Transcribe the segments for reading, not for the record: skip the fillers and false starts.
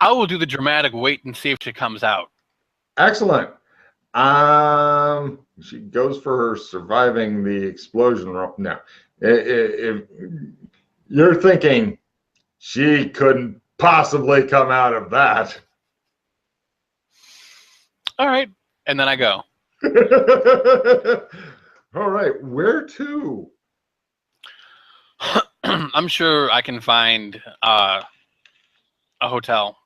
I will do the dramatic wait and see if she comes out. Excellent. She goes for her surviving the explosion. No, if you're thinking she couldn't possibly come out of that. All right, and then I go. All right, where to? I'm sure I can find a hotel,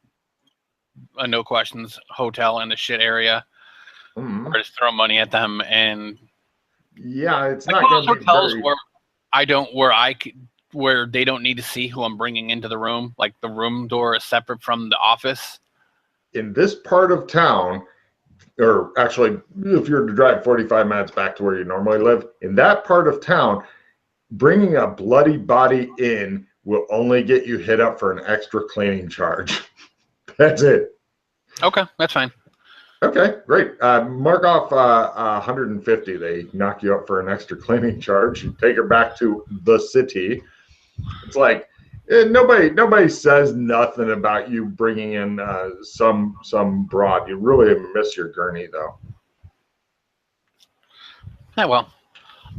a no questions hotel in the shit area, or just throw money at them. And yeah, it's like not going to be hotels very... where they don't need to see who I'm bringing into the room. Like the room door is separate from the office. In this part of town, or actually, if you're to drive 45 minutes back to where you normally live, in that part of town, bringing a bloody body in will only get you hit up for an extra cleaning charge. That's it. Okay, that's fine. Okay, great. Mark off 150. They knock you up for an extra cleaning charge. You take her back to the city. It's like nobody says nothing about you bringing in some broad. You really miss your gurney, though. Yeah, well.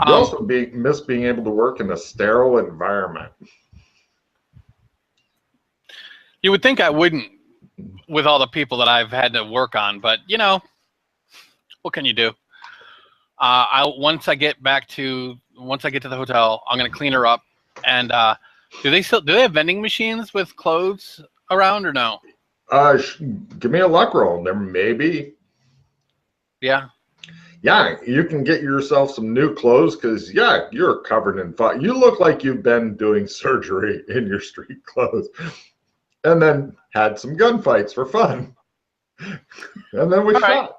You also miss being able to work in a sterile environment. You would think I wouldn't, with all the people that I've had to work on, but you know, what can you do? Once I get to the hotel, I'm gonna clean her up. And do they have vending machines with clothes around or no? Give me a luck roll. There may be. Yeah. Yeah, you can get yourself some new clothes because, yeah, you're covered in fun. You look like you've been doing surgery in your street clothes and then had some gunfights for fun. And then we shot.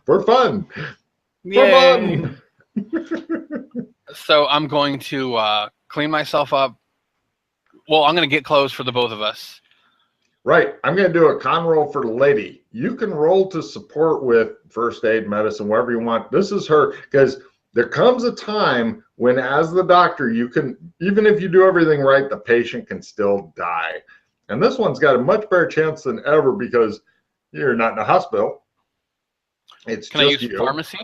For fun. Yay. For fun. So I'm going to clean myself up. Well, I'm going to get clothes for the both of us. Right. I'm going to do a con roll for the lady. You can roll to support with first aid, medicine, whatever you want. This is her, because there comes a time when, as the doctor, you can, even if you do everything right, the patient can still die. And this one's got a much better chance than ever because you're not in a hospital. It's can just I use pharmacy?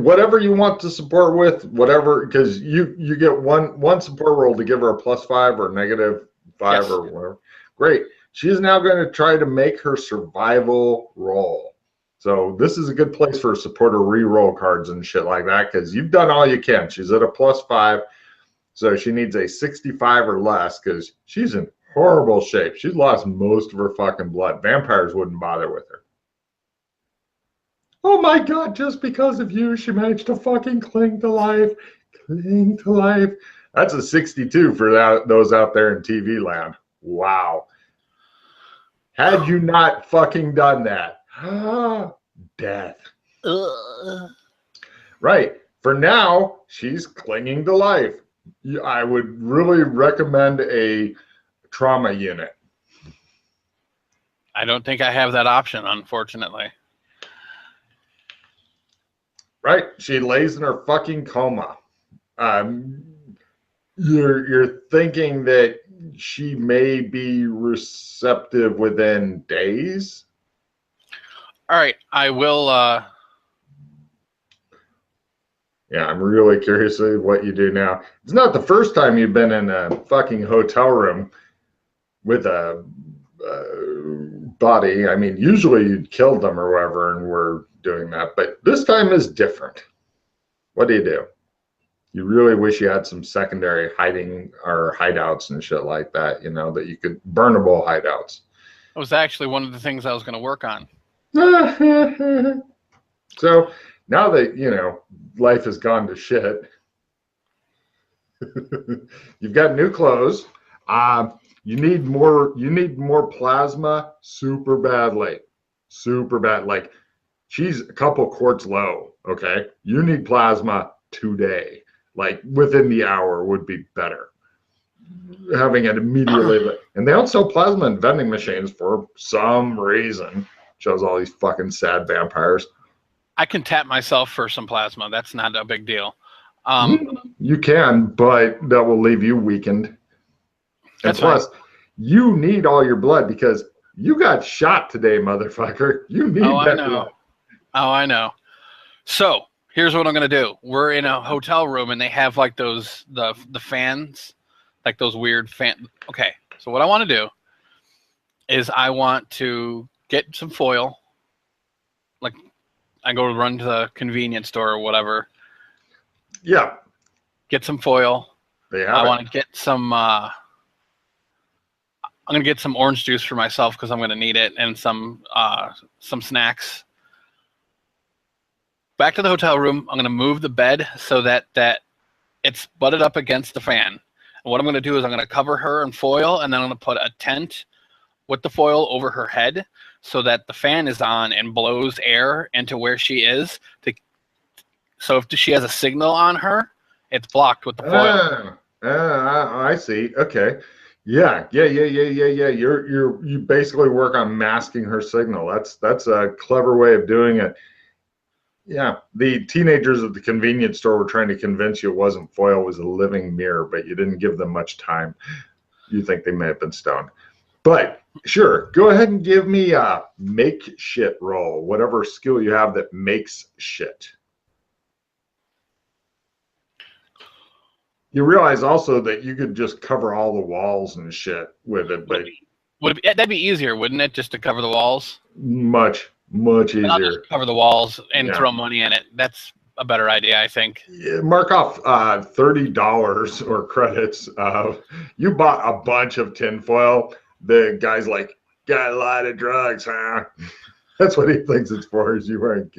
Whatever you want to support with, whatever, because you get one support roll to give her a +5 or -5 yes. Or whatever. Great. She's now going to try to make her survival roll. So this is a good place for supporter re-roll cards and shit like that because you've done all you can. She's at a +5, so she needs a 65 or less because she's in horrible shape. She's lost most of her fucking blood. Vampires wouldn't bother with her. Oh my God, just because of you, she managed to fucking cling to life. Cling to life. That's a 62 for those out there in TV land. Wow. Had you not fucking done that, death. Right. For now, she's clinging to life. I would really recommend a trauma unit. I don't think I have that option, unfortunately. Right. She lays in her fucking coma. You're thinking that she may be receptive within days? All right, I will. Yeah, I'm really curious what you do now. It's not the first time you've been in a fucking hotel room with a body. I mean, usually you'd killed them or whatever, and we're doing that. But this time is different. What do? You really wish you had some secondary hiding or hideouts and shit like that, you know, that you could burnable hideouts. That was actually one of the things I was going to work on. So now that, you know, life has gone to shit, you've got new clothes. You need more plasma super badly. Super bad. Like, she's a couple quarts low, okay? You need plasma today. Like, within the hour would be better. Having it immediately. And they don't sell plasma in vending machines for some reason. Shows all these fucking sad vampires. I can tap myself for some plasma. That's not a big deal. You can, but that will leave you weakened. And That's plus, fine. you need all your blood because you got shot today, motherfucker. You Oh, need I that know. blood. Oh, I know. So here's what I'm gonna do. We're in a hotel room and they have like those the fans, like those weird fan. Okay. So what I want to do is I want to get some foil. Like I go run to the convenience store or whatever. Yeah, Get some foil. they I have it. want to get some. I'm gonna get some orange juice for myself because I'm gonna need it, and some snacks. Back to the hotel room. I'm gonna move the bed so that it's butted up against the fan. And what I'm gonna do is I'm gonna cover her in foil, and then I'm gonna put a tent with the foil over her head so that the fan is on and blows air into where she is. So if she has a signal on her, it's blocked with the foil. I see. Okay. Yeah. You basically work on masking her signal. That's a clever way of doing it. Yeah, the teenagers at the convenience store were trying to convince you it wasn't foil, it was a living mirror, but you didn't give them much time. You think they may have been stoned. But sure, go ahead and give me a make shit roll, whatever skill you have that makes shit. You realize also that you could just cover all the walls and shit with it, but That'd be easier, wouldn't it, just to cover the walls? much And I'll easier. just cover the walls and Yeah. throw money in it. That's a better idea, I think. Mark off $30 or credits. You bought a bunch of tinfoil. The guy's like, got a lot of drugs, huh? That's what he thinks it's for. Is you weren't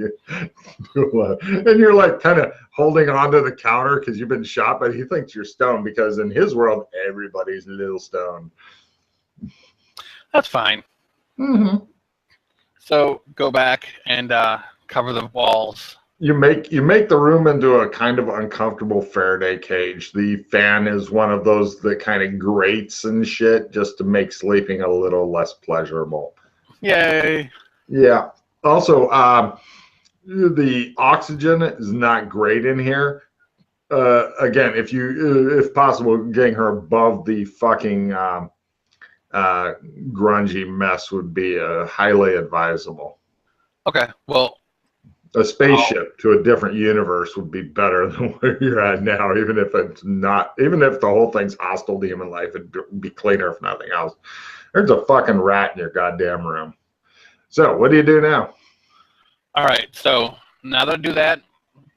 and you're like kind of holding onto the counter because you've been shot, but he thinks you're stoned because in his world everybody's a little stoned. That's fine. Mm-hmm. So go back and cover the walls. You make the room into a kind of uncomfortable Faraday cage. The fan is one of those that kind of grates and shit just to make sleeping a little less pleasurable. Yay. Yeah. Also, the oxygen is not great in here. Again, if possible, getting her above the fucking grungy mess would be highly advisable. Okay. Well, A spaceship to a different universe would be better than where you're at now, even if the whole thing's hostile to human life, it'd be cleaner if nothing else. There's a fucking rat in your goddamn room. So what do you do now? all right. So now that I do that,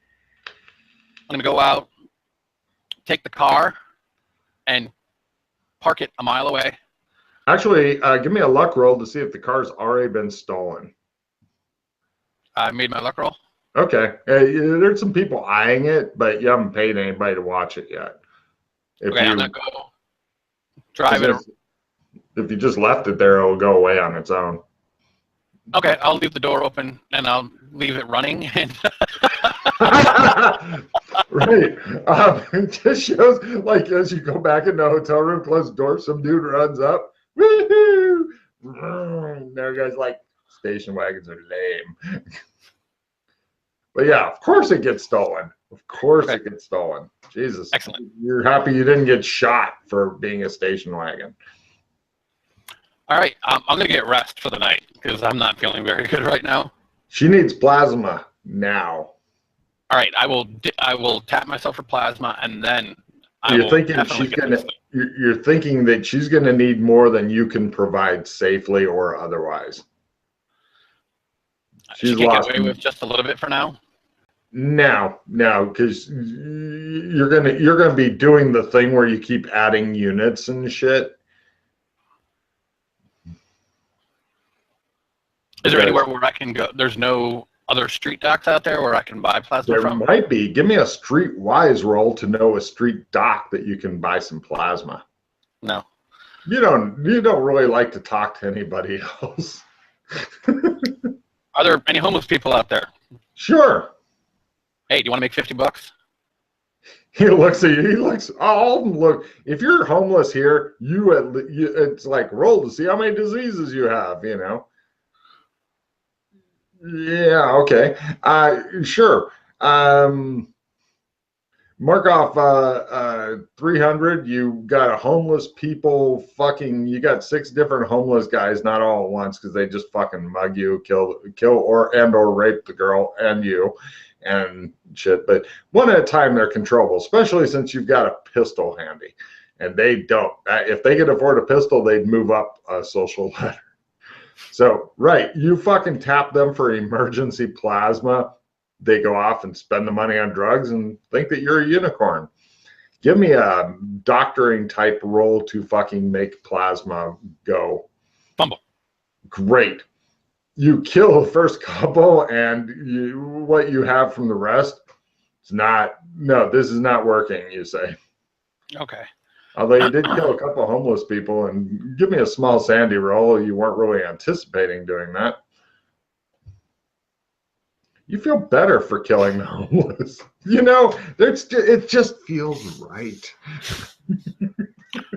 I'm going to go out, take the car, and park it a mile away. Actually, give me a luck roll to see if the car's already been stolen. I made my luck roll. Okay. There's some people eyeing it, but you haven't paid anybody to watch it yet. I'm going to go drive it. If you just left it there, it'll go away on its own. Okay, I'll leave the door open and I'll leave it running. And Right. It just shows, like, as you go back in the hotel room, close the door, some dude runs up. Woohoo! There guy's like, station wagons are lame. But yeah, of course it gets stolen. Of course it gets stolen. Jesus. Excellent. You're happy you didn't get shot for being a station wagon. All right, I'm going to get rest for the night because I'm not feeling very good right now. She needs plasma now. All right, I will tap myself for plasma and then You're thinking that she's gonna need more than you can provide safely or otherwise. She can't get away with just a little bit for now. No, because you're gonna be doing the thing where you keep adding units and shit. Is there anywhere where I can go? There's no other street docks out there where I can buy plasma from? There might be. Give me a streetwise roll to know a street dock that you can buy some plasma. No. You don't really like to talk to anybody else. Are there any homeless people out there? Sure. Hey, do you want to make $50? He looks at you. He looks. All of them look. If you're homeless here, it's like roll to see how many diseases you have. You know. Yeah. Okay. Sure. Mark off 300. You got a homeless people fucking. You got 6 different homeless guys, not all at once, because they just fucking mug you, kill, or rape the girl and you, and shit. But one at a time, they're controllable, especially since you've got a pistol handy, and they don't. If they could afford a pistol, they'd move up a social ladder. So, right, you fucking tap them for emergency plasma. They go off and spend the money on drugs and think that you're a unicorn. Give me a doctoring type role to fucking make plasma go. Fumble. Great. You kill the first couple, and what you have from the rest, it's not, no, this is not working, you say. Okay. Although you did kill a couple of homeless people, and give me a small Sandy roll. You weren't really anticipating doing that. You feel better for killing the homeless. You know, it just feels right.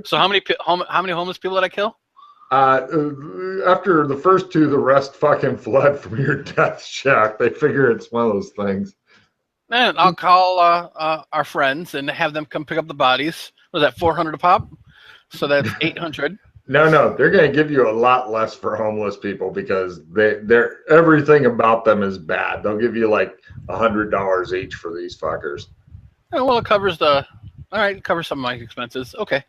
So how many homeless people did I kill? After the first 2, the rest fucking fled from your death shack. They figure it's one of those things. And I'll call our friends and have them come pick up the bodies. Was that $400 a pop? So that's $800. No, they're going to give you a lot less for homeless people because they're everything about them is bad. They'll give you like $100 each for these fuckers. Oh, well, it covers it covers some of my expenses. Okay.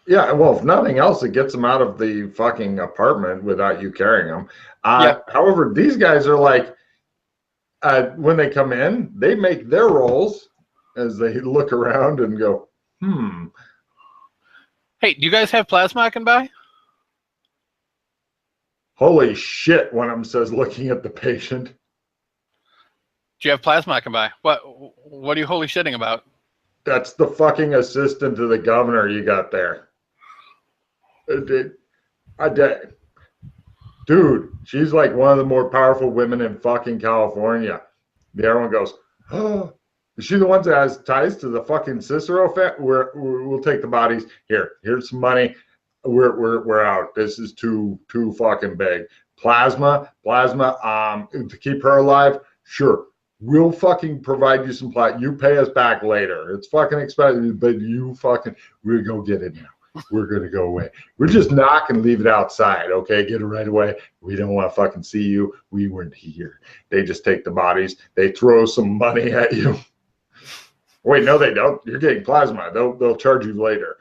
Yeah, well, if nothing else, it gets them out of the fucking apartment without you carrying them. However, these guys are like, when they come in, they make their rolls as they look around and go, Hey, do you guys have plasma I can buy? Holy shit, one of them says, looking at the patient. Do you have plasma I can buy? What are you holy shitting about? That's the fucking assistant to the governor you got there. Dude, she's like one of the more powerful women in fucking California. The other one goes, oh, is she the one that has ties to the fucking Cicero family? We'll take the bodies. Here's some money. We're out. This is too fucking big. Plasma, to keep her alive, sure. We'll fucking provide you some plasma. You pay us back later. It's fucking expensive, but we're gonna get it now. We're gonna go away. We're just not gonna leave it outside, okay? Get it right away. We don't want to fucking see you. We weren't here. They just take the bodies. They throw some money at you. Wait, no, they don't. You're getting plasma. They'll charge you later.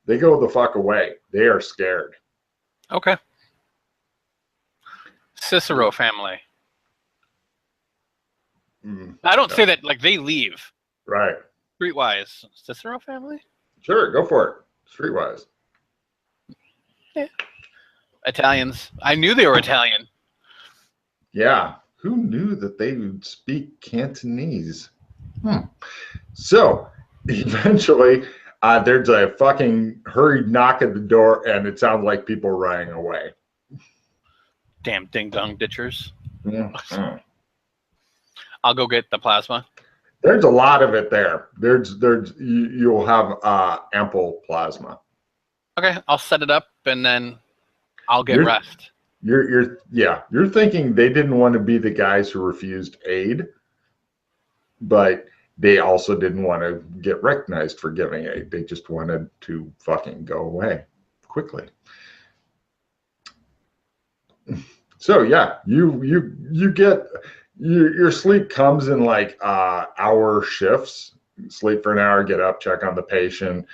They go the fuck away. They are scared. Okay. Cicero family. I don't say that like they leave. Right. Streetwise. Cicero family? Sure, go for it. Streetwise. Yeah. Italians. I knew they were Italian. Yeah. Who knew that they would speak Cantonese? So, eventually, there's a fucking hurried knock at the door, and it sounds like people running away. Damn ding-dong ditchers. I'll go get the plasma. There's a lot of it there. You'll have ample plasma. Okay, I'll set it up, and then I'll get rest. You're thinking they didn't want to be the guys who refused aid, but they also didn't want to get recognized for giving aid. They just wanted to fucking go away quickly. So yeah, you get your sleep comes in like hour shifts. Sleep for an hour, get up, check on the patient,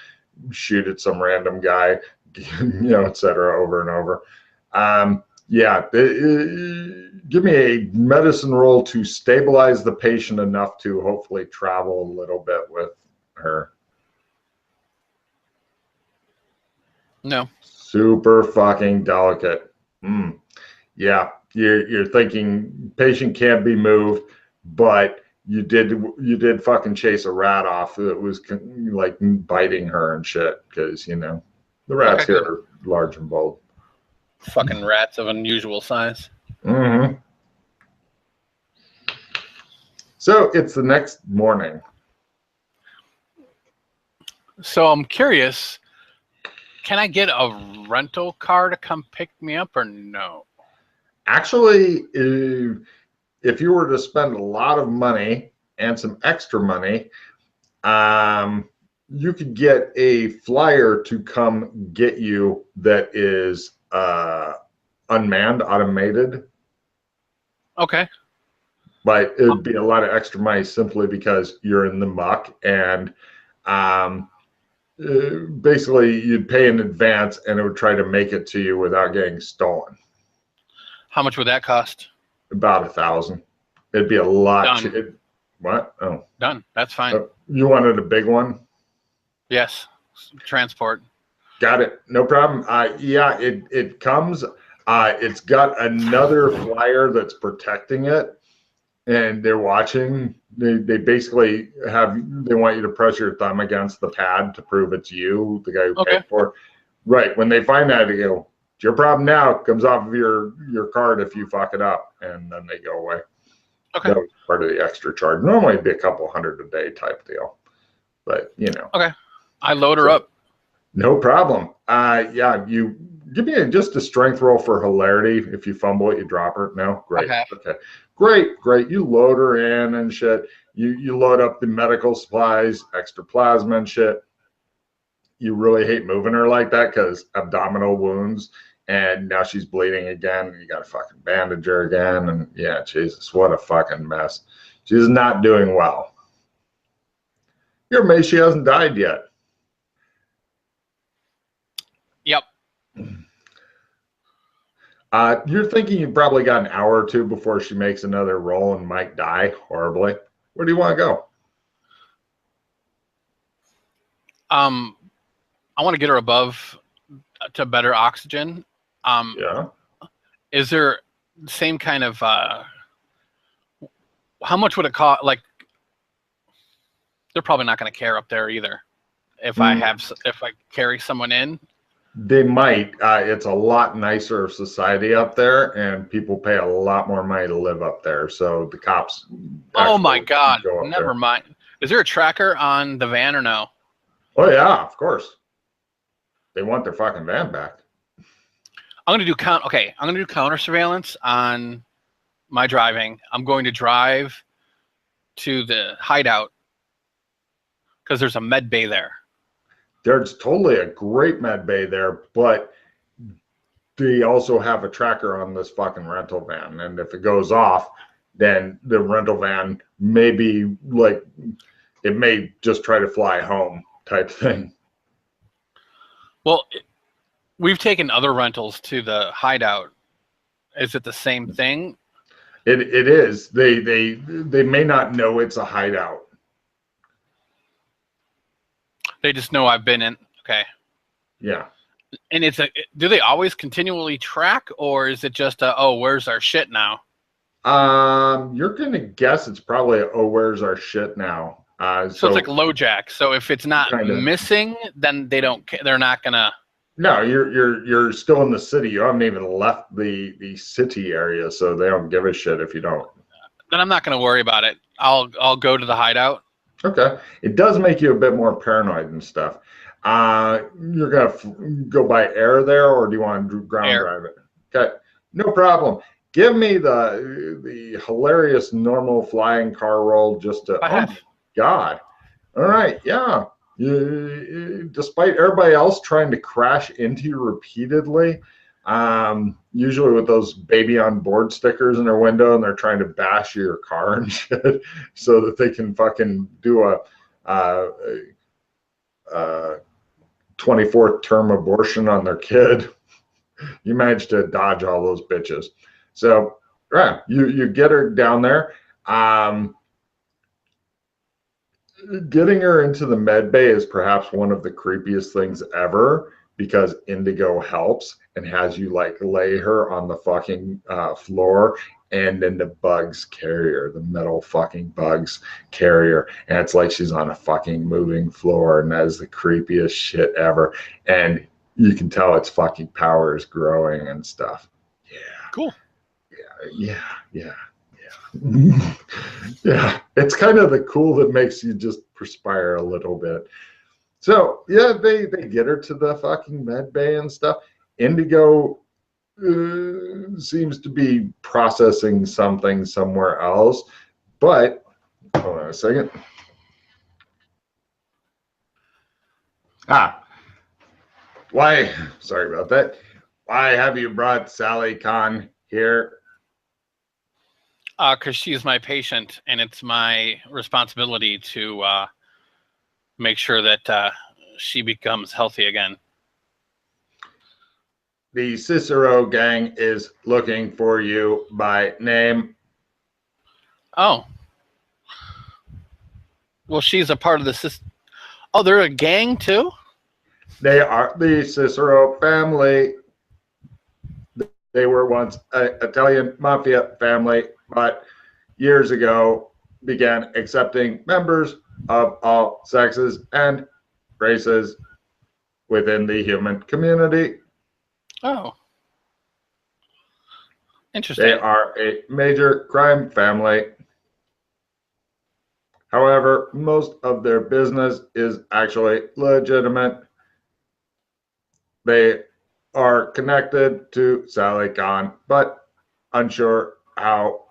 shoot at some random guy, et cetera, over and over. Give me a medicine roll to stabilize the patient enough to hopefully travel a little bit with her. No. Super fucking delicate. Yeah, you're thinking patient can't be moved, but you did fucking chase a rat off that was like biting her and shit because the rats here are large and bold. Fucking rats of unusual size. So it's the next morning. So I'm curious, can I get a rental car to come pick me up or no? Actually, if you were to spend a lot of money and some extra money, You could get a flyer to come get you that is unmanned, automated. Okay. But it'd be a lot of extra money simply because you're in the muck, and basically you'd pay in advance and it would try to make it to you without getting stolen. How much would that cost? About $1,000. It'd be a lot. What? Oh, done. That's fine. You wanted a big one? Yes. Transport. Got it. No problem. Yeah, it comes. It's got another flyer that's protecting it, and they're watching. They basically they want you to press your thumb against the pad to prove it's you, the guy who paid for it. Right. When they find that, they go, "It's your problem now." It comes off of your card if you fuck it up, and then they go away. Okay. That was part of the extra charge. Normally it'd be a couple hundred a day type deal, but you know. Okay. I load her up. No problem. Yeah, you give me just a strength roll for hilarity. If you fumble it, you drop her. No? Great. Okay. Great. You load her in and shit. You load up the medical supplies, extra plasma and shit. You really hate moving her like that because abdominal wounds, and now she's bleeding again. You got to fucking bandage her again. And yeah, Jesus, what a fucking mess. She's not doing well. You're amazed she hasn't died yet. Yep. You're thinking you've probably got an hour or two before she makes another roll and might die horribly. Where do you want to go? I want to get her above to better oxygen. Yeah. Is there the same kind of how much would it cost? Like, they're probably not going to care up there either. If I carry someone in. They might. It's a lot nicer society up there, and people pay a lot more money to live up there. So the cops. Oh my God! Never mind. Is there a tracker on the van or no? Oh yeah, of course. They want their fucking van back. I'm gonna do counter surveillance on my driving. I'm going to drive to the hideout because there's a med bay there. There's totally a great med bay there, but they also have a tracker on this fucking rental van. And if it goes off, then the rental van may be like, it may just try to fly home type thing. Well, we've taken other rentals to the hideout. Is it the same thing? It is. They may not know it's a hideout. They just know I've been in. Okay. Yeah. And do they always continually track, or is it just where's our shit now? You're gonna guess it's probably where's our shit now? So it's like LoJack. So if it's not missing, then they don't. They're not gonna. No, you're still in the city. You haven't even left the city area, so they don't give a shit if you don't. Then I'm not gonna worry about it. I'll go to the hideout. Okay. It does make you a bit more paranoid and stuff. You're going to go by air there, or do you want to ground drive it? Okay. No problem. Give me the hilarious normal flying car roll just to... Oh, my God. All right. Yeah. Despite everybody else trying to crash into you repeatedly, usually with those baby on board stickers in their window, and they're trying to bash your car and shit so that they can fucking do a 24th term abortion on their kid. You managed to dodge all those bitches. So yeah, you get her down there. Getting her into the med bay is perhaps one of the creepiest things ever, because Indigo helps and has you like lay her on the fucking floor, and then the bugs carry her, the metal fucking bugs carry her, and it's like she's on a fucking moving floor, and that is the creepiest shit ever. And you can tell its fucking power is growing and stuff. Yeah. Cool. Yeah. Yeah. It's kind of the cool that makes you just perspire a little bit. So yeah, they get her to the fucking med bay and stuff. Indigo seems to be processing something somewhere else, but hold on a second. Why? Sorry about that. Why have you brought Sally Khan here? Because she's my patient, and it's my responsibility to make sure that she becomes healthy again. The Cicero gang is looking for you by name. Oh. Well, she's a part of the Oh, they're a gang too? They are the Cicero family. They were once an Italian mafia family, but years ago began accepting members of all sexes and races within the human community. Oh. Interesting. They are a major crime family. However, most of their business is actually legitimate. They are connected to Sally Khan, but unsure how.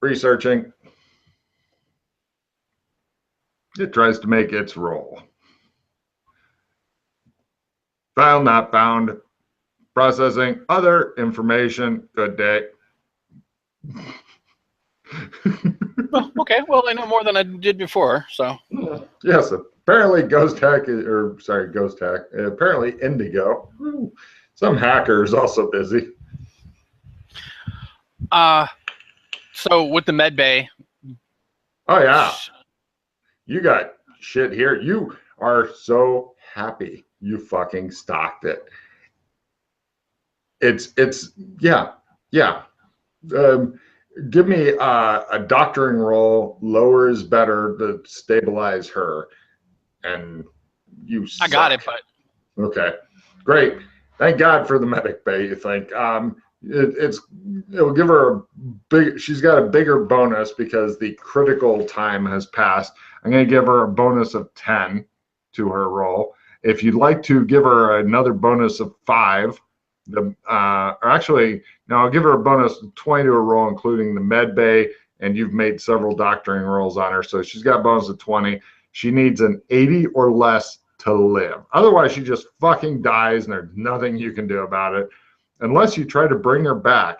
Researching. It tries to make its roll. File not found. Processing other information. Good day. Well, okay. Well, I know more than I did before, so. Yes, apparently Ghost Hack, apparently Indigo. Some hacker is also busy. So with the med bay. Oh yeah. You got shit here. You are so happy you fucking stocked it. It's yeah. Give me a doctoring roll. Lower is better to stabilize her. And you suck. I got it, but okay, great. Thank God for the medic bay. You think it'll give her a big. She's got a bigger bonus because the critical time has passed. I'm going to give her a bonus of 10 to her roll. If you'd like to give her another bonus of 5. I'll give her a bonus of 20 to her roll, including the med bay, and you've made several doctoring rolls on her, so she's got a bonus of 20. She needs an 80 or less to live. Otherwise, she just fucking dies, and there's nothing you can do about it, unless you try to bring her back.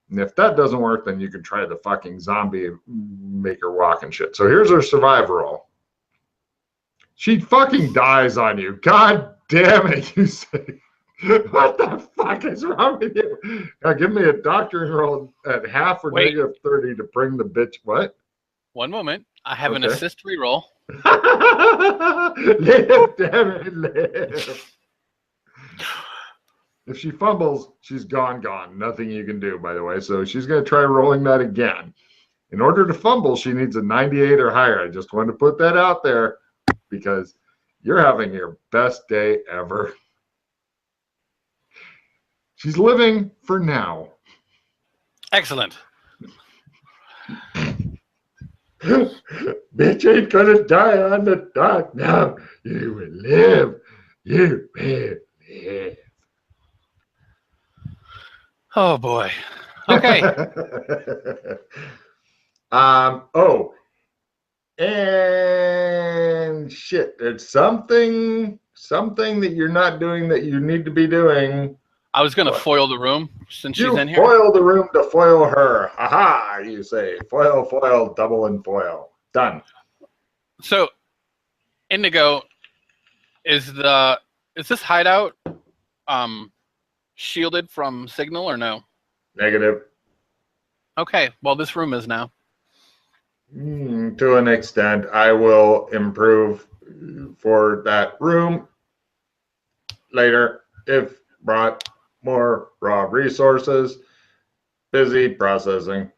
And if that doesn't work, then you can try the fucking zombie, make her walk and shit. So here's her survive roll. She fucking dies on you. God damn it, you say. What the fuck is wrong with you? Now give me a doctoring roll at half or negative 30 to bring the bitch. What? One moment. I have an assist reroll. Live, damn it, live. If she fumbles, she's gone. Nothing you can do, by the way. So she's going to try rolling that again. In order to fumble, she needs a 98 or higher. I just wanted to put that out there because you're having your best day ever. She's living for now. Excellent. Bitch ain't gonna die on the dot now. You will live. You will live. Oh boy. Okay. And shit. There's something that you're not doing that you need to be doing. I was going to foil the room since she's in here. Foil the room to foil her. Ha-ha, you say. Foil, double and foil. Done. So, Indigo, is this hideout shielded from signal or no? Negative. Okay, well, this room is now. To an extent, I will improve for that room later if brought more raw resources. Busy processing.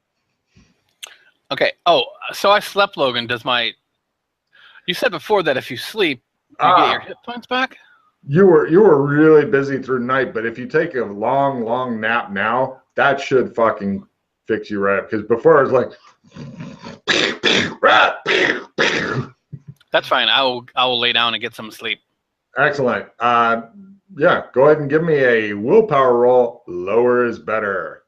Okay. Oh, so I slept, Logan. You said before that if you sleep, you get your hit points back? You were really busy through night, but if you take a long nap now, that should fucking fix you right up. Because before it was like That's fine. I will lay down and get some sleep. Excellent. Yeah, go ahead and give me a willpower roll. Lower is better.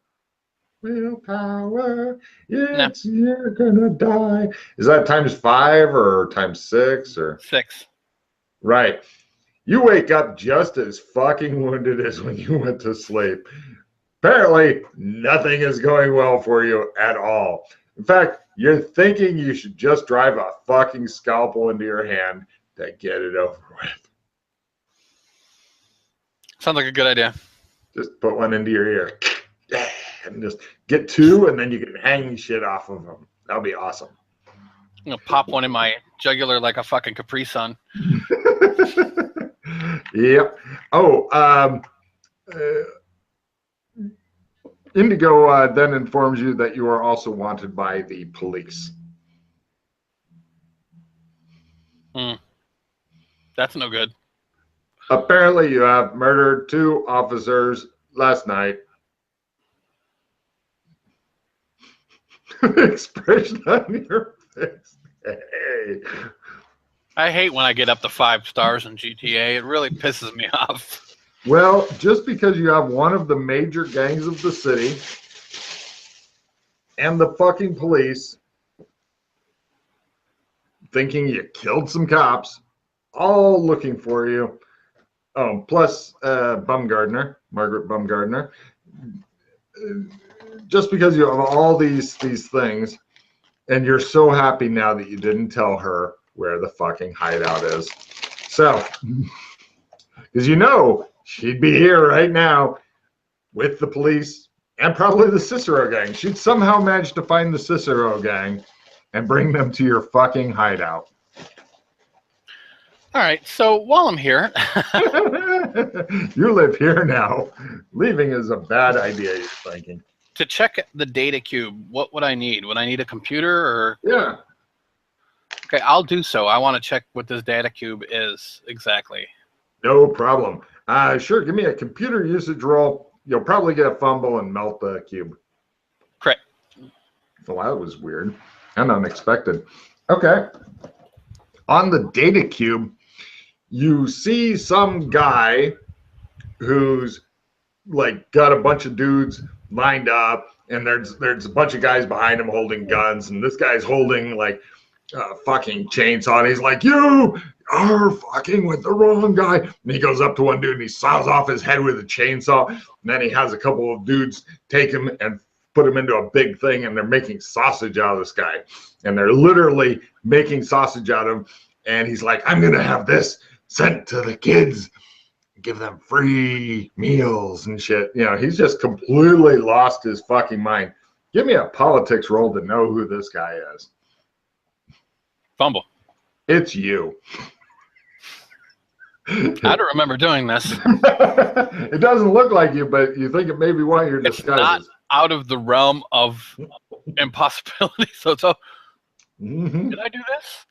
Willpower. No. You're gonna die. Is that times 5 or times 6 or 6? right? You wake up just as fucking wounded as when you went to sleep. Apparently, nothing is going well for you at all. In fact, you're thinking you should just drive a fucking scalpel into your hand to get it over with. Sounds like a good idea. Just put one into your ear. And just get 2, and then you can hang shit off of them. That'll be awesome. I'm going to pop one in my jugular like a fucking Capri Sun. Yep. Oh, Indigo then informs you that you are also wanted by the police. That's no good. Apparently, you have murdered 2 officers last night. Expression on your face. Hey. I hate when I get up to 5 stars in GTA. It really pisses me off. Well, just because you have one of the major gangs of the city and the fucking police thinking you killed some cops, all looking for you. Oh, plus Bumgardener, Margaret Bumgardener. Just because you have all these things, and you're so happy now that you didn't tell her where the fucking hideout is. So, because you know she'd be here right now with the police and probably the Cicero gang. She'd somehow manage to find the Cicero gang and bring them to your fucking hideout. All right, so while I'm here... You live here now. Leaving is a bad idea, you're thinking. To check the data cube, what would I need? Would I need a computer or? Yeah. Okay, I'll do so. I want to check what this data cube is exactly. No problem. Sure, give me a computer usage roll. You'll probably get a fumble and melt the cube. Correct. Well, that was weird and unexpected. Okay. On the data cube, you see some guy who's like got a bunch of dudes lined up, and there's a bunch of guys behind him holding guns, and this guy's holding like a fucking chainsaw, and he's like, "You are fucking with the wrong guy." And he goes up to one dude and he saws off his head with a chainsaw, and then he has a couple of dudes take him and put him into a big thing, and they're making sausage out of this guy, and they're literally making sausage out of him, and he's like, "I'm gonna have this sent to the kids, give them free meals and shit." You know, he's just completely lost his fucking mind. Give me a politics roll to know who this guy is. Fumble. It's you. I don't remember doing this. It doesn't look like you, but you think it may be one of your It's disguises. not out of the realm of impossibility. So it's all, Did I do this?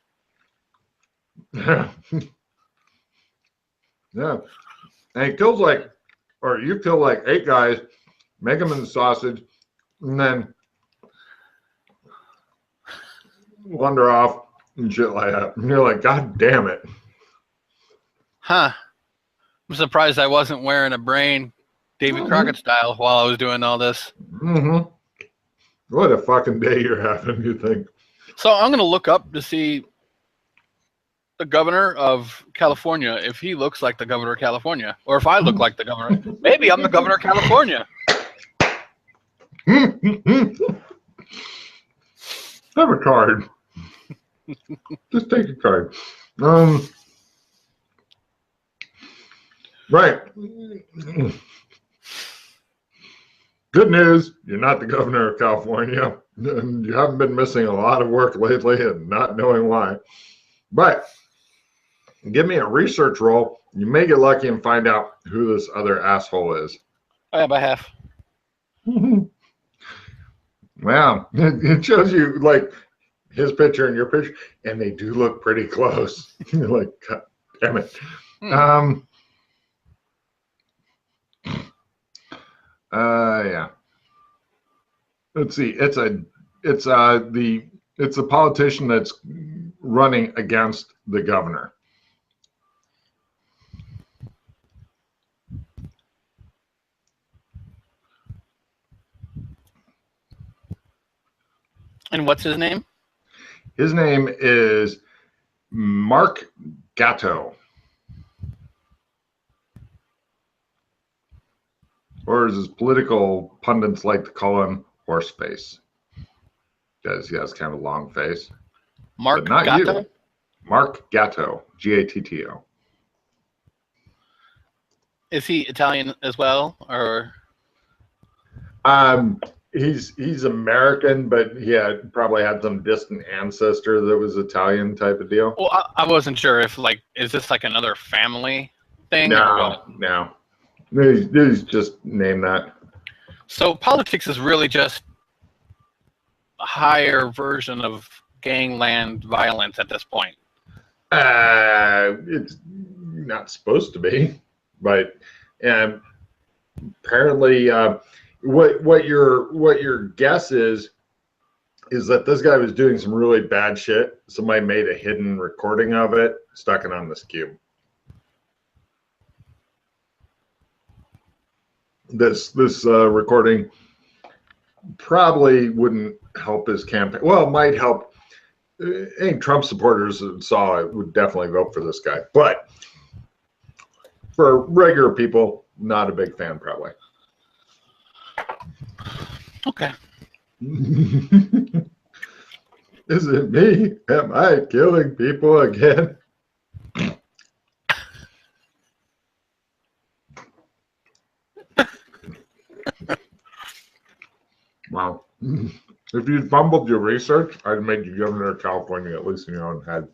Yeah. And he kills you kill like 8 guys, make them into sausage, and then wander off and shit like that. And you're like, God damn it. Huh. I'm surprised I wasn't wearing a brain Davy Crockett style while I was doing all this. Mm-hmm. What a fucking day you're having, you think. So I'm going to look up to see the governor of California, if he looks like the governor of California, or if I look like the governor. Maybe I'm the governor of California. Have a card. Just take a card. Right. Good news, you're not the governor of California. You haven't been missing a lot of work lately and not knowing why. But give me a research roll. You may get lucky and find out who this other asshole is. I have a half. Wow. It shows you like his picture and your picture, and they do look pretty close. You're like, God damn it. Yeah. Let's see. It's a politician that's running against the governor. And what's his name? His name is Mark Gatto. Or as his political pundits like to call him, Horseface. Because he has kind of a long face. Mark but not Gatto? you. Mark Gatto. Gatto. Is he Italian as well, or? He's American, but he probably had some distant ancestor that was Italian type of deal. Well, I wasn't sure if is this like another family thing or what? No. They just name that. So politics is really just a higher version of gangland violence at this point. It's not supposed to be, but apparently, what your guess is that this guy was doing some really bad shit. Somebody made a hidden recording of it, stuck it on this cube. This recording probably wouldn't help his campaign. Well, it might help. Any Trump supporters that saw it would definitely vote for this guy. But for regular people, not a big fan, probably. Okay. Is it me? Am I killing people again? Wow. If you'd fumbled your research, I'd made you governor of California, at least in your own head.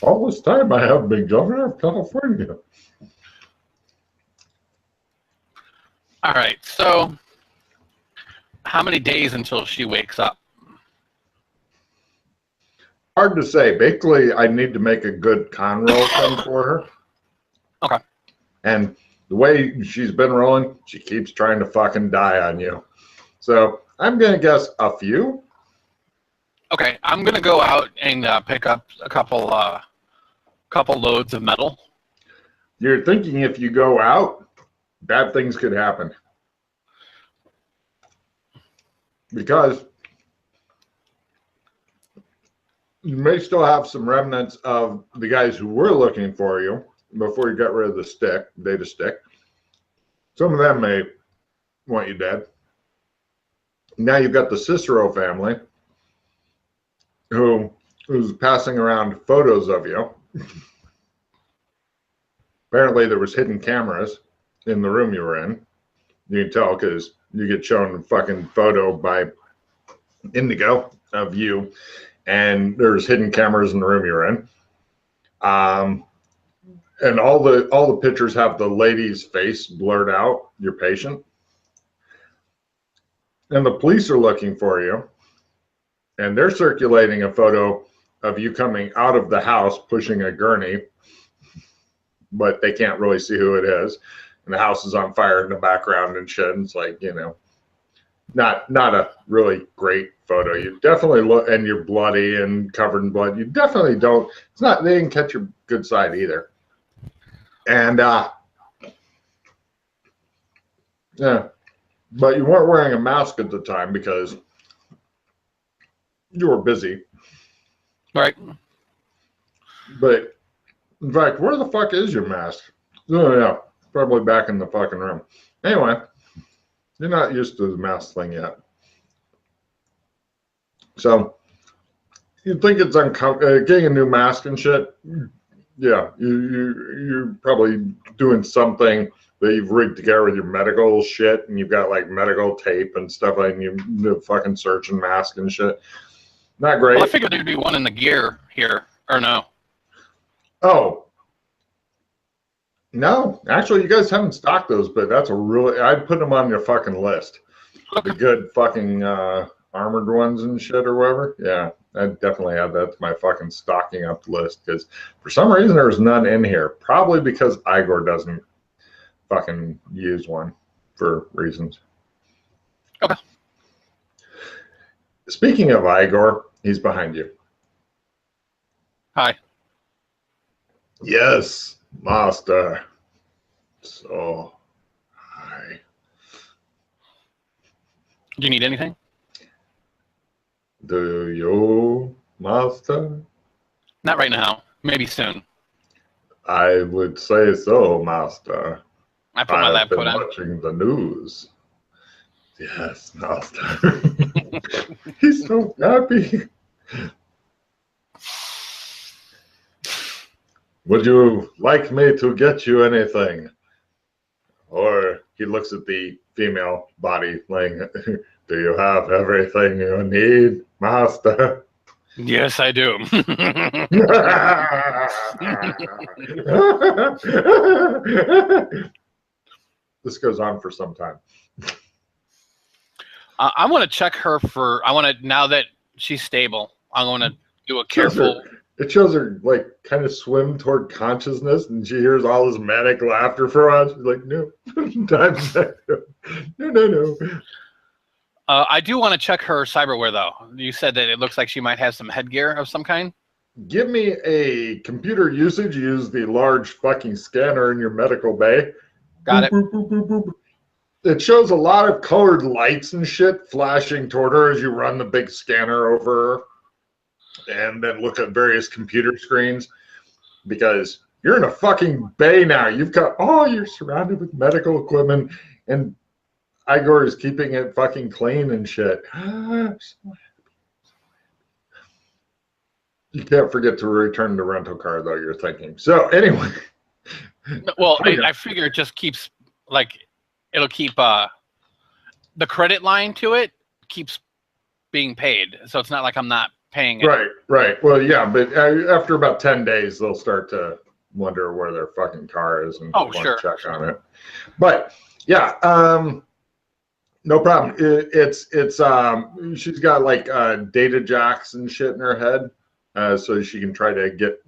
All this time I have been governor of California. All right, so how many days until she wakes up? Hard to say. Basically, I need to make a good con roll thing for her. Okay. And the way she's been rolling, she keeps trying to fucking die on you. So I'm going to guess a few. Okay, I'm going to go out and pick up a couple loads of metal. You're thinking if you go out, bad things could happen. Because you may still have some remnants of the guys who were looking for you before you got rid of the data stick. Some of them may want you dead. Now you've got the Cicero family who's passing around photos of you. Apparently there was hidden cameras in the room you were in. You can tell because you get shown a fucking photo by Indigo of you, and there's hidden cameras in the room you're in. And all the pictures have the lady's face blurred out, your patient. And the police are looking for you. And they're circulating a photo of you coming out of the house pushing a gurney, but they can't really see who it is. And the house is on fire in the background and shit. And it's like, not a really great photo. You definitely look, and you're bloody and covered in blood. You definitely don't. They didn't catch your good side either. And yeah, but you weren't wearing a mask at the time because you were busy. Right. But in fact, where the fuck is your mask? Oh yeah, probably back in the fucking room. Anyway, you're not used to the mask thing yet. So you think it's uncomfortable getting a new mask and shit. Yeah, you're probably doing something that you've rigged together with your medical shit, and you've got like medical tape and stuff like, and you fucking surgeon mask and shit. Not great. Well, I figured there'd be one in the gear here, or no? Oh. No, actually, you guys haven't stocked those, but I'd put them on your fucking list. Okay. The good fucking armored ones and shit or whatever. Yeah, I'd definitely add that to my fucking stocking up list because for some reason there was none in here. Probably because Igor doesn't fucking use one for reasons. Okay. Speaking of Igor, he's behind you. Hi. Yes, master. So, hi. Do you need anything? Do you, master? Not right now. Maybe soon. I would say so, master. I put my I've lab coat been on. watching the news. Yes, master. He's so happy. Would you like me to get you anything? Or he looks at the female body laying. Do you have everything you need, master? Yes, I do. This goes on for some time. I want to check her for. I want to now that she's stable. I want to do a careful. It shows her like kind of swim toward consciousness, and she hears all this manic laughter for a while. She's like, "No, no." I do want to check her cyberware, though. You said that it looks like she might have some headgear of some kind. Give me a computer usage. Use the large fucking scanner in your medical bay. Got it. Boop, boop, boop, boop, boop. It shows a lot of colored lights and shit flashing toward her as you run the big scanner over her. And then look at various computer screens, because you're in a fucking bay now. You're surrounded with medical equipment, and Igor is keeping it fucking clean and shit. You can't forget to return the rental car, though, you're thinking. So anyway. Well, I figure it just keeps, like, it'll keep the credit line to it keeps being paid. So it's not like I'm not paying it. Right. Well, yeah, but after about 10 days, they'll start to wonder where their fucking car is and check on it. But yeah, no problem. She's got like data jacks and shit in her head, so she can try to get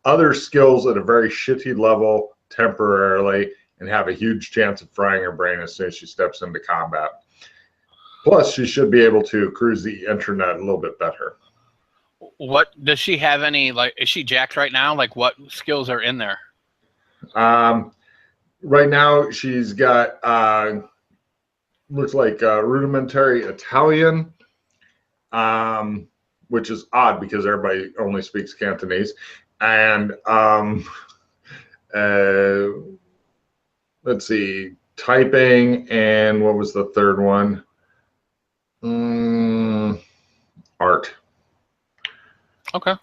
other skills at a very shitty level temporarily and have a huge chance of frying her brain as soon as she steps into combat. Plus, she should be able to cruise the internet a little bit better. What does she have? Any, like, is she jacked right now? Like, what skills are in there? Right now she's got looks like rudimentary Italian, which is odd because everybody only speaks Cantonese. And let's see, typing, and what was the third one? Art. Okay.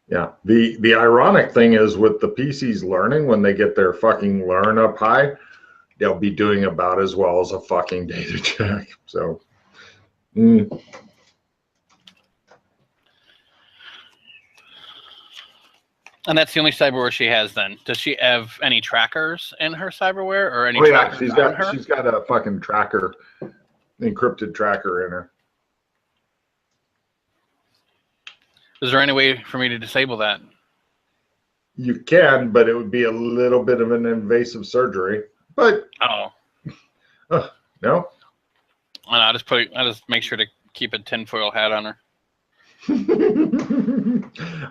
Yeah. The ironic thing is with the PCs learning, when they get their fucking learn up high, they'll be doing about as well as a fucking data check. So. And that's the only cyberware she has then. Does she have any trackers in her cyberware or any trackers? She's got a fucking tracker, encrypted tracker in her. Is there any way for me to disable that? You can, but it would be a little bit of an invasive surgery. But no. I just make sure to keep a tinfoil hat on her.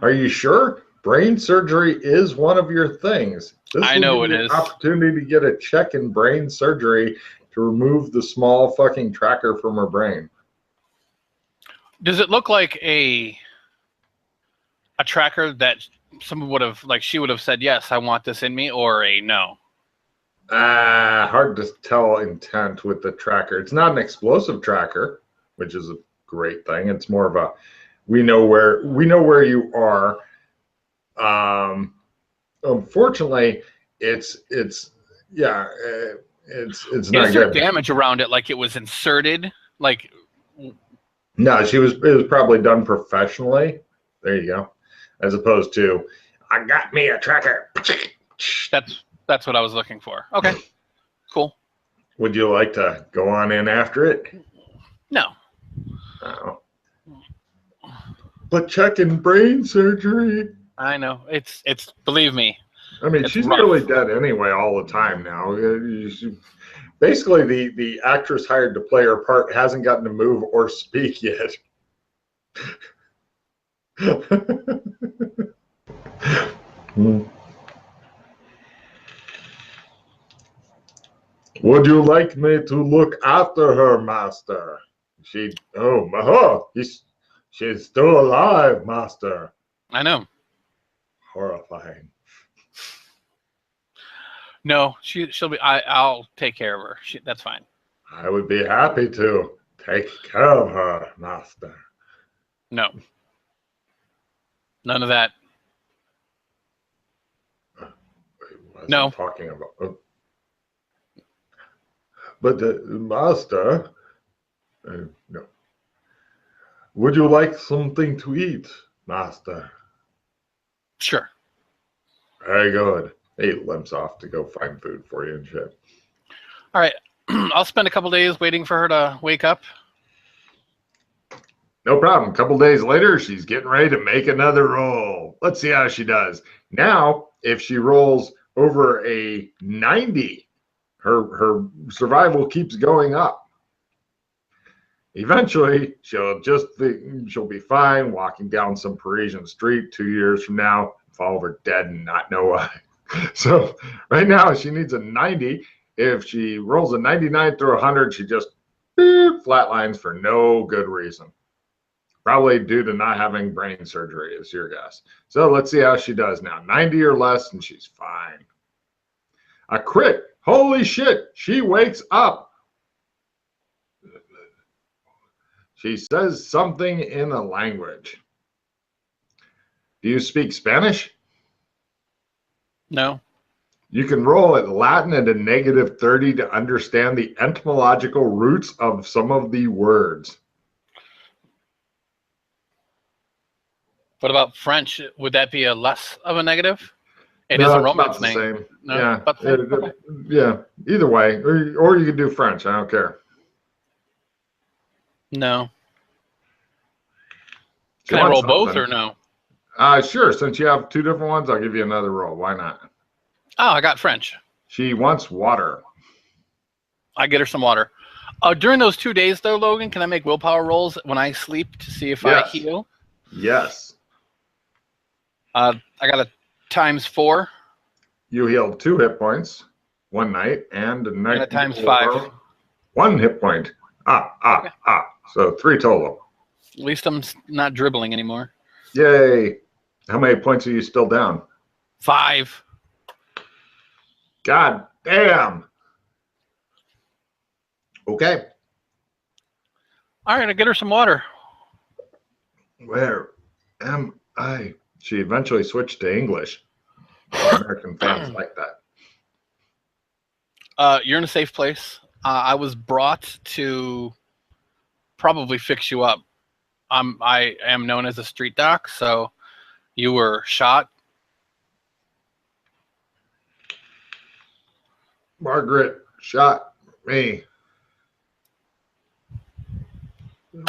Are you sure? Brain surgery is one of your things. I know it is. Opportunity to get a check in brain surgery to remove the small fucking tracker from her brain. Does it look like a tracker that someone would have, like, she would have said, yes, I want this in me, or a no? Hard to tell intent with the tracker. It's not an explosive tracker, which is a great thing. It's more of a, we know where you are. Unfortunately, it's not Is there good. damage around it, like it was inserted? Like, no, it was probably done professionally. There you go. As opposed to, I got me a tracker. That's what I was looking for. Okay, cool. Would you like to go on in after it? No. Oh. But checking brain surgery. I know. It's believe me. I mean, she's nearly dead anyway all the time now. Basically, the actress hired to play her part hasn't gotten to move or speak yet. Would you like me to look after her, master? She's still alive, master. I know. Horrifying. No, she'll be. I'll take care of her. That's fine. I would be happy to take care of her, master. No. None of that. No. Talking about. But the master, no. Would you like something to eat, master? Sure. Very good. He limps off to go find food for you and shit. All right. I'll spend a couple days waiting for her to wake up. No problem. A couple days later, she's getting ready to make another roll. Let's see how she does. Now, if she rolls over a 90, her survival keeps going up. Eventually, she'll be fine walking down some Parisian street 2 years from now, fall over dead and not know why. So right now, she needs a 90. If she rolls a 99 through 100, she just flatlines for no good reason. Probably due to not having brain surgery, is your guess. So let's see how she does now. 90 or less, and she's fine. A crit. Holy shit. She wakes up. She says something in a language. Do you speak Spanish? No. You can roll at Latin at a -30 to understand the etymological roots of some of the words. What about French? Would that be a less of a negative? It is a Romance name. Same. No, yeah. Okay. Yeah. Either way, or you could do French. I don't care. No. Can I roll both or no? Sure. Since you have two different ones, I'll give you another roll. Why not? Oh, I got French. She wants water. I get her some water. During those 2 days, though, Logan, can I make willpower rolls when I sleep to see if I heal? Yes. I got a ×4. You healed 2 hit points one night, and a night. And a ×5. 1 hit point. Okay. So 3 total. At least I'm not dribbling anymore. Yay. How many points are you still down? 5. God damn. Okay. All right, I get her some water. Where am I? She eventually switched to English. American fans like that. You're in a safe place. I was brought to probably fix you up. I am known as a street doc, so you were shot. Margaret shot me.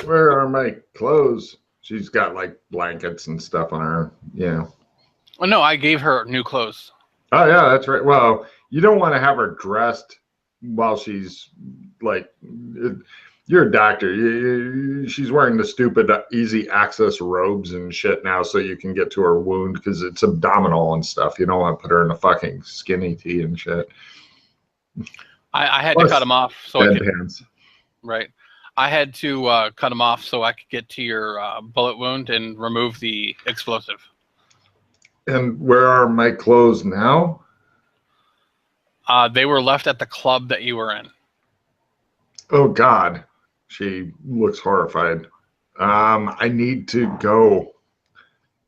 Where are my clothes? She's got like blankets and stuff on her. Yeah. Oh, no, I gave her new clothes. Oh, yeah, that's right. Well, you don't want to have her dressed while she's like, you're a doctor. She's wearing the stupid easy access robes and shit now so you can get to her wound because it's abdominal and stuff. You don't want to put her in a fucking skinny tee and shit. I had to cut them off so I could. Pants. Right. I had to cut them off so I could get to your bullet wound and remove the explosive. And where are my clothes now? They were left at the club that you were in. Oh, God. She looks horrified. I need to go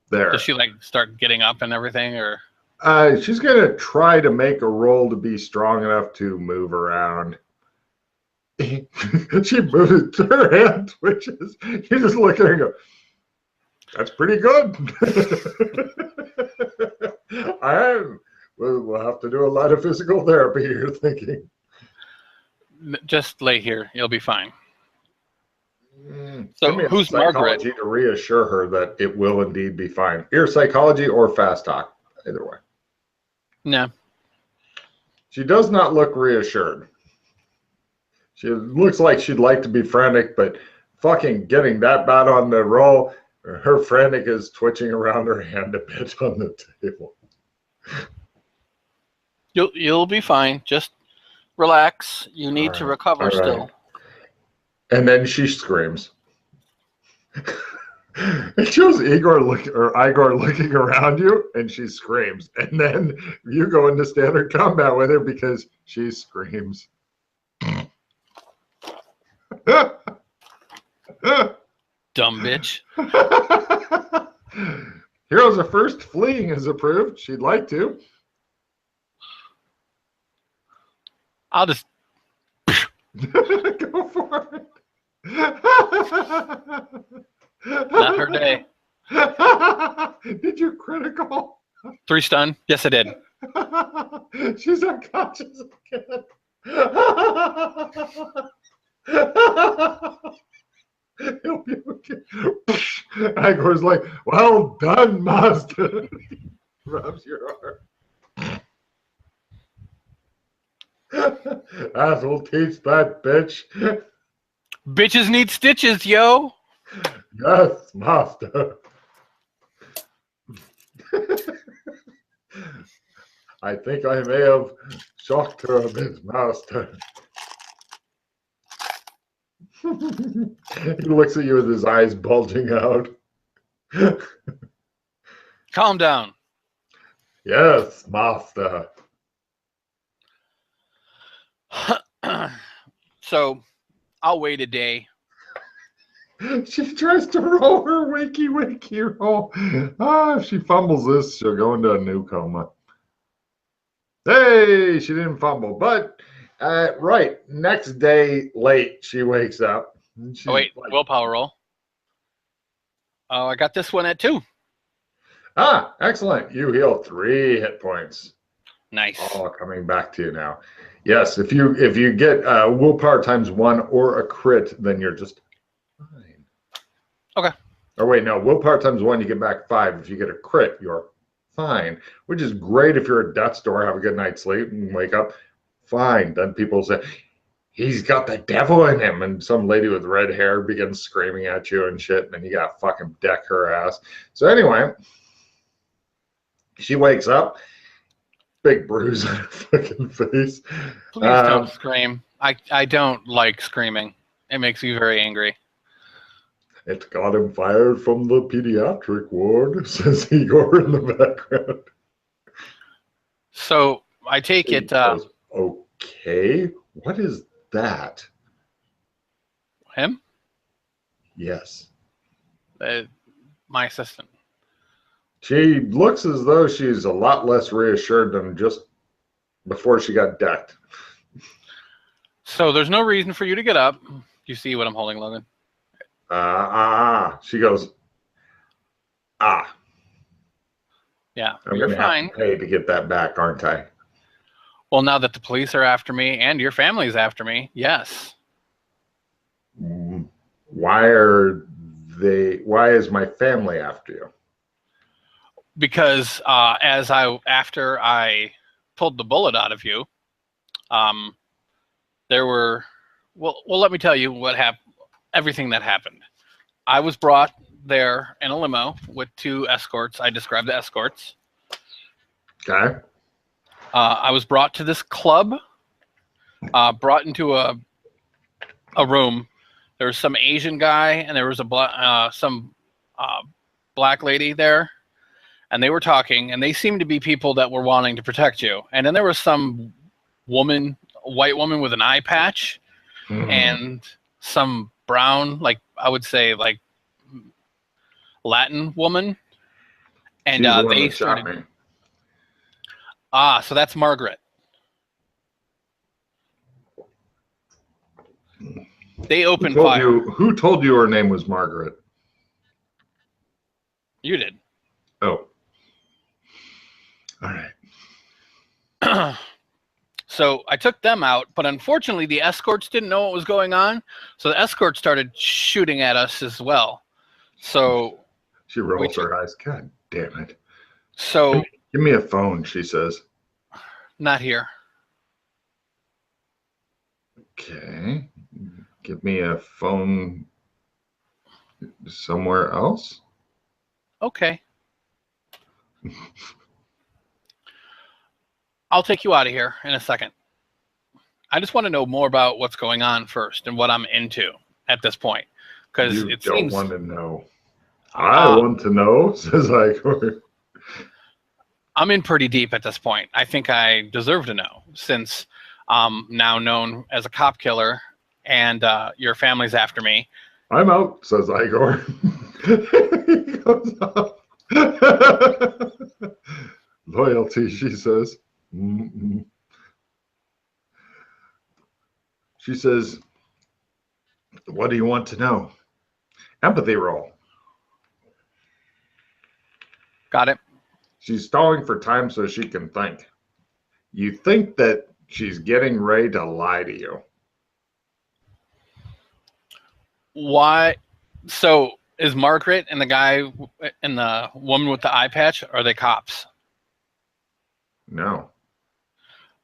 there. Does she like start getting up and everything, or? She's gonna try to make a roll to be strong enough to move around. She moves, her hand twitches. You just look at her and go, "That's pretty good." We'll have to do a lot of physical therapy. You're thinking. Just lay here. You'll be fine. So who's Margaret? To reassure her that it will indeed be fine. Ear psychology or fast talk, either way. No. She does not look reassured. She looks like she'd like to be frantic, but fucking getting that bad on the roll, her frantic is twitching around her hand a bit on the table. You'll be fine. Just Relax. You need to All recover right. still. And then she screams. It shows Igor looking around you, and she screams. And then you go into standard combat with her because she screams. Dumb bitch. Heroes of First Fleeing is approved. She'd like to. I'll just. Go for it. Not her day. Did you critical? 3 stun. Yes, I did. She's unconscious again. He'll be okay. Igor's like, well done, master. Rubs your arm. That will teach that bitch. Bitches need stitches, yo. Yes, master. I think I may have shocked her a bit, master. He looks at you with his eyes bulging out. Calm down. Yes, master. So, I'll wait a day. She tries to roll her wakey roll. If she fumbles this, she'll go into a new coma. Hey, she didn't fumble, but right, next day late, she wakes up. Oh, wait, willpower roll. Oh, I got this one at 2. Ah, excellent. You heal 3 hit points. Nice. All coming back to you now. Yes, if you get willpower times 1 or a crit, then you're just fine. Okay. Or wait, no, willpower times 1, you get back 5. If you get a crit, you're fine, which is great if you're at death's door, have a good night's sleep, and wake up fine. Then people say, he's got the devil in him, and some lady with red hair begins screaming at you and shit, and then you gotta fucking deck her ass. So anyway, she wakes up, big bruise on her fucking face. Please don't scream. I don't like screaming. It makes me very angry. It got him fired from the pediatric ward, says Igor in the background. So I take it. Goes, okay, what is that? Him? Yes. My assistant. She looks as though she's a lot less reassured than just before she got decked. So there's no reason for you to get up. You see what I'm holding, Logan? She goes, Yeah, you're fine. Have to pay to get that back, aren't I? Well, now that the police are after me and your family's after me, yes. Why is my family after you? Because after I pulled the bullet out of you, there were, well, let me tell you what happened. Everything that happened. I was brought there in a limo with 2 escorts. I described the escorts. Okay. I was brought to this club, brought into a room. There was some Asian guy and there was some black lady there, and they were talking, and they seemed to be people that were wanting to protect you. And then there was some white woman with an eye patch, and some brown, like I would say, like Latin woman, and they started. Me. So that's Margaret. They opened fire. Who told you her name was Margaret? You did. Oh. All right. So I took them out, but unfortunately the escorts didn't know what was going on, so the escorts started shooting at us as well. So she rolls her eyes. God damn it. So give me a phone, she says. Not here. Okay. Give me a phone somewhere else. Okay. I'll take you out of here in a second. I just want to know more about what's going on first and what I'm into at this point, because You it don't seems want to know. I want to know, says Igor. I'm in pretty deep at this point. I think I deserve to know, since I'm now known as a cop killer, and your family's after me. I'm out, says Igor. He goes up. Loyalty, she says. Mm-mm. She says, what do you want to know? Empathy roll. Got it. She's stalling for time so she can think. You think that she's getting ready to lie to you. Why? So is Margaret and the guy and the woman with the eye patch, are they cops? No.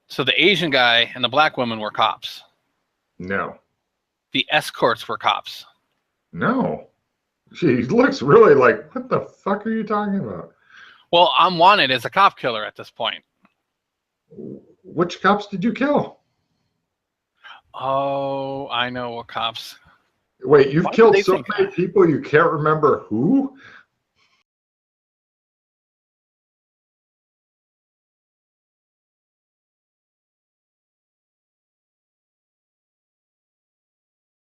So the Asian guy and the black woman were cops. No. The escorts were cops. No. She looks really like, what the fuck are you talking about? Well, I'm wanted as a cop killer at this point. Which cops did you kill? Oh, I know what cops. Wait, you've Why killed would they so think many that? people you can't remember who?